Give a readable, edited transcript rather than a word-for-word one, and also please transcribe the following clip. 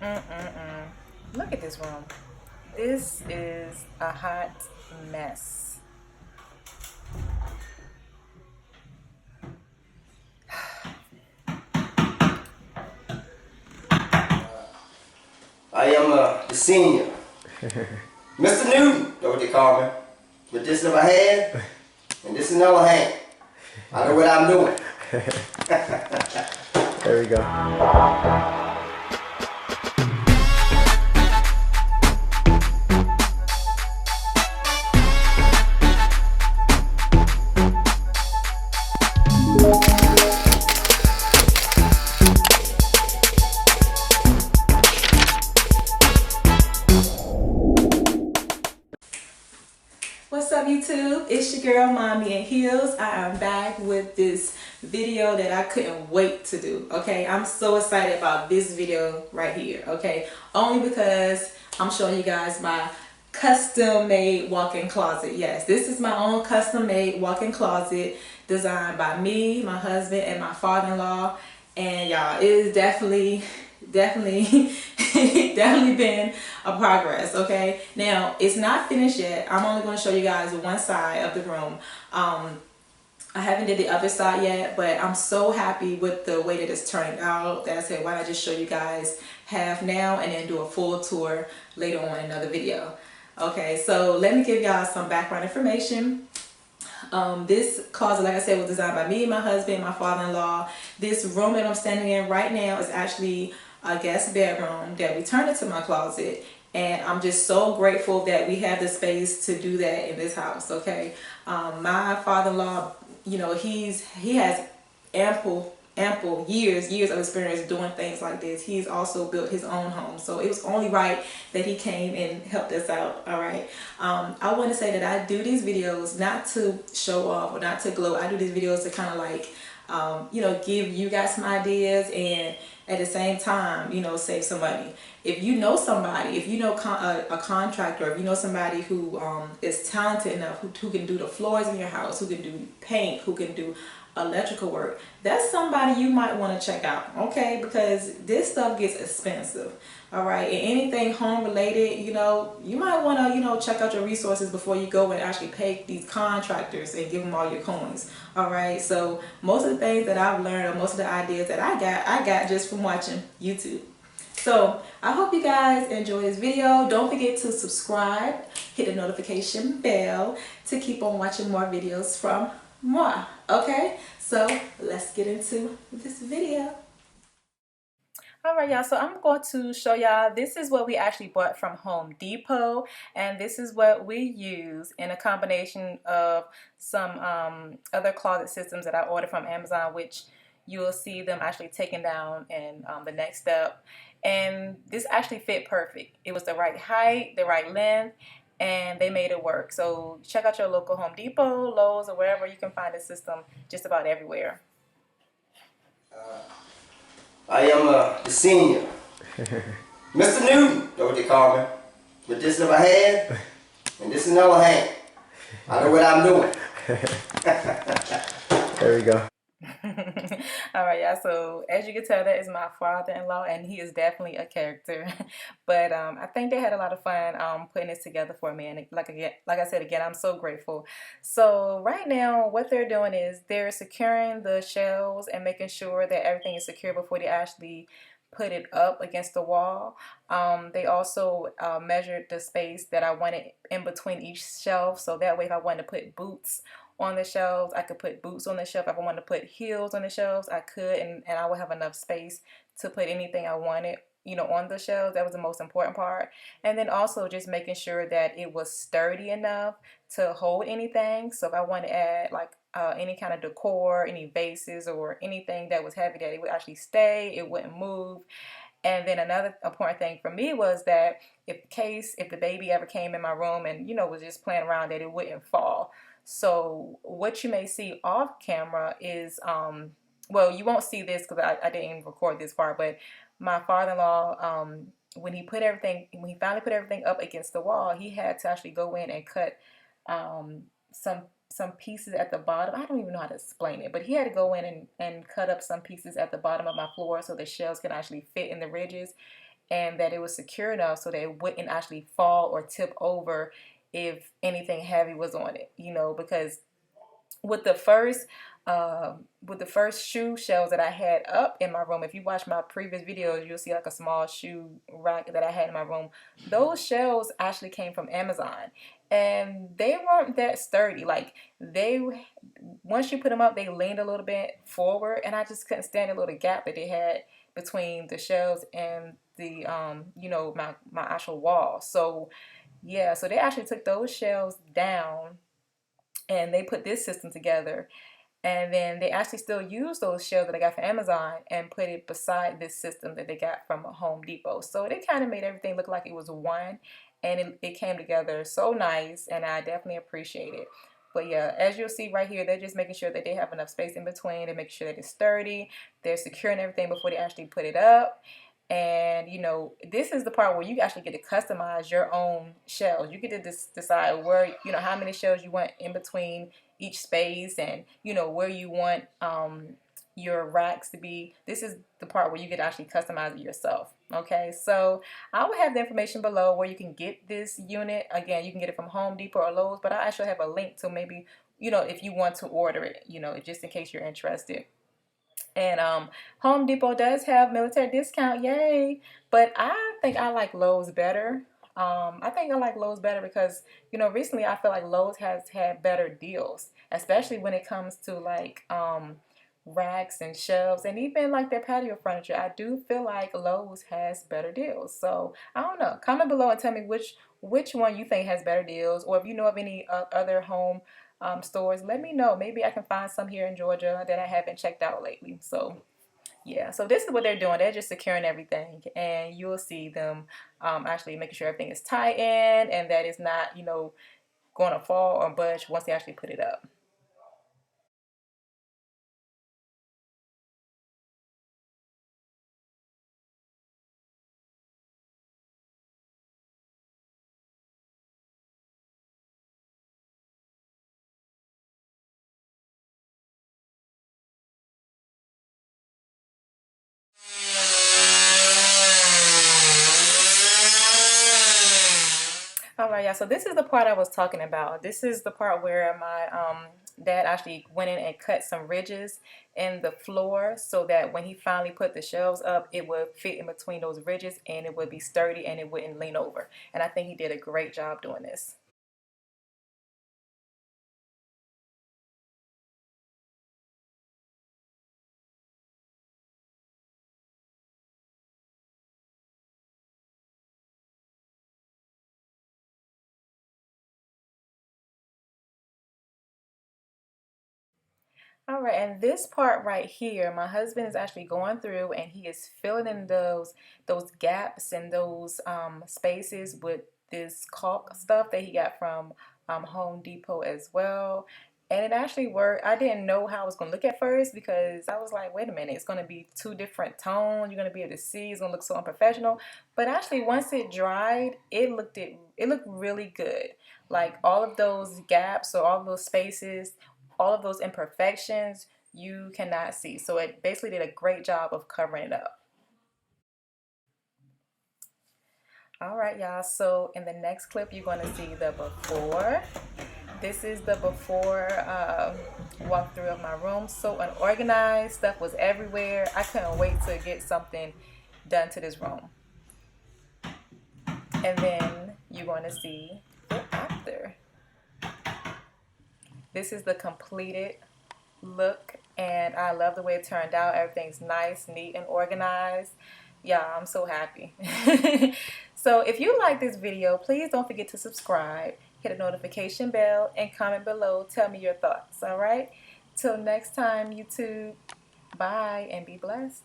Mm-mm-mm. Look at this room. This is a hot mess. I am the senior. Mr. Newton, that's what they call me. With this in my hand, and this in the other hand. I know what I'm doing. There we go. What's up, YouTube? It's your girl Mommy in Heels. I am back with this video that I couldn't wait to do. Okay, I'm so excited about this video right here. Okay, only because I'm showing you guys my custom made walk-in closet. Yes, this is my own custom made walk-in closet designed by me, my husband, and my father-in-law. And y'all, it is definitely definitely been a progress. Okay, now it's not finished yet. I'm only going to show you guys one side of the room. I haven't did the other side yet, but I'm so happy with the way that it's turning out that I said, why not just show you guys half now and then do a full tour later on in another video. Okay, so let me give y'all some background information. This closet, like I said, was designed by me, my husband, my father-in-law. This room that I'm standing in right now is actually a guest bedroom that we turned into my closet. And I'm just so grateful that we have the space to do that in this house. Okay, my father-in-law, you know, he has ample years of experience doing things like this. He's also built his own home, so it was only right that he came and helped us out. All right, I want to say that I do these videos not to show off or not to gloat. I do these videos to kind of like you know, give you guys some ideas and at the same time, you know, save some money. If you know somebody, if you know a contractor, if you know somebody who is talented enough, who can do the floors in your house, who can do paint, who can do electrical work, that's somebody you might want to check out. Okay, because this stuff gets expensive. All right, and anything home related, you know, you might want to, you know, check out your resources before you go and actually pay these contractors and give them all your coins. All right, so most of the things that I've learned, or most of the ideas that I got just from watching YouTube. So I hope you guys enjoy this video. Don't forget to subscribe, hit the notification bell to keep on watching more videos from moi. Okay, so let's get into this video. Alright, y'all, so I'm going to show y'all, this is what we actually bought from Home Depot, and this is what we use in a combination of some other closet systems that I ordered from Amazon, which you will see them actually taken down in the next step. And this actually fit perfect. It was the right height, the right length, and they made it work. So check out your local Home Depot, Lowe's, or wherever you can find this system just about everywhere. I am the senior. Mr. Newton, that's what they call me. With this in my hand, and this in the other hand. I know what I'm doing. There we go. All right, y'all, so as you can tell, that is my father-in-law, and he is definitely a character. But I think they had a lot of fun putting this together for me, and like I said again, I'm so grateful. So right now what they're doing is they're securing the shelves and making sure that everything is secure before they actually put it up against the wall. They also measured the space that I wanted in between each shelf, so that way if I wanted to put boots on the shelves, I could put boots on the shelf. If I wanted to put heels on the shelves, I could, and I would have enough space to put anything I wanted, you know, on the shelves. That was the most important part. And then also just making sure that it was sturdy enough to hold anything. So if I wanted to add like any kind of decor, any vases or anything that was heavy, that it would actually stay, it wouldn't move. And then another important thing for me was that if the baby ever came in my room and, you know, was just playing around, that it wouldn't fall. So what you may see off camera is, well, you won't see this because I didn't even record this part, but my father-in-law, when he finally put everything up against the wall, he had to actually go in and cut some pieces at the bottom. I don't even know how to explain it, but he had to go in and cut up some pieces at the bottom of my floor so the shelves can actually fit in the ridges. and that it was secure enough so that it wouldn't actually fall or tip over if anything heavy was on it, you know, because with the first shoe shelves that I had up in my room, if you watch my previous videos, you'll see like a small shoe rack that I had in my room. Those shelves actually came from Amazon, and they weren't that sturdy. Like, they, once you put them up, they leaned a little bit forward, and I just couldn't stand the little gap that they had between the shelves and the you know, my actual wall. So yeah, so they actually took those shelves down and they put this system together, and then they actually still use those shelves that I got from Amazon and put it beside this system that they got from Home Depot. So they kind of made everything look like it was one, and it came together so nice, and I definitely appreciate it. But yeah, as you'll see right here, they're just making sure that they have enough space in between. They're making sure that it's sturdy. They're securing everything before they actually put it up. And you know, this is the part where you actually get to customize your own shells. You get to decide where, you know, how many shells you want in between each space, and you know, where you want your racks to be. This is the part where you get to actually customize it yourself. Okay, so I will have the information below where you can get this unit. Again, you can get it from Home Depot or Lowe's, but I actually have a link to maybe, you know, if you want to order it, you know, just in case you're interested. And Home Depot does have military discount, yay! But I think I like Lowe's better. I think I like Lowe's better because, you know, recently I feel like Lowe's has had better deals, especially when it comes to like racks and shelves and even like their patio furniture. I do feel like Lowe's has better deals. So I don't know. Comment below and tell me which one you think has better deals, or if you know of any other home stores, let me know. Maybe I can find some here in Georgia that I haven't checked out lately. So yeah, so this is what they're doing. They're just securing everything, and you'll see them actually making sure everything is tight in and that it's not, you know, going to fall or budge once they actually put it up. All right, y'all. So this is the part I was talking about. This is the part where my dad actually went in and cut some ridges in the floor so that when he finally put the shelves up, it would fit in between those ridges and it would be sturdy and it wouldn't lean over. And I think he did a great job doing this. All right, and this part right here, my husband is actually going through and he is filling in those gaps and those spaces with this caulk stuff that he got from Home Depot as well. And it actually worked. I didn't know how it was going to look at first because I was like, wait a minute, it's going to be two different tones. You're going to be able to see. It's going to look so unprofessional. But actually, once it dried, it looked really good. Like all of those gaps or all of those spaces, all of those imperfections you cannot see. So it basically did a great job of covering it up. All right, y'all. So in the next clip, you're going to see the before. This is the before walkthrough of my room. So unorganized, stuff was everywhere. I couldn't wait to get something done to this room. And then you're going to see the after. This is the completed look, and I love the way it turned out. Everything's nice, neat, and organized. Yeah, I'm so happy. So if you like this video, please don't forget to subscribe, hit a notification bell, and comment below. Tell me your thoughts, all right? Till next time, YouTube. Bye, and be blessed.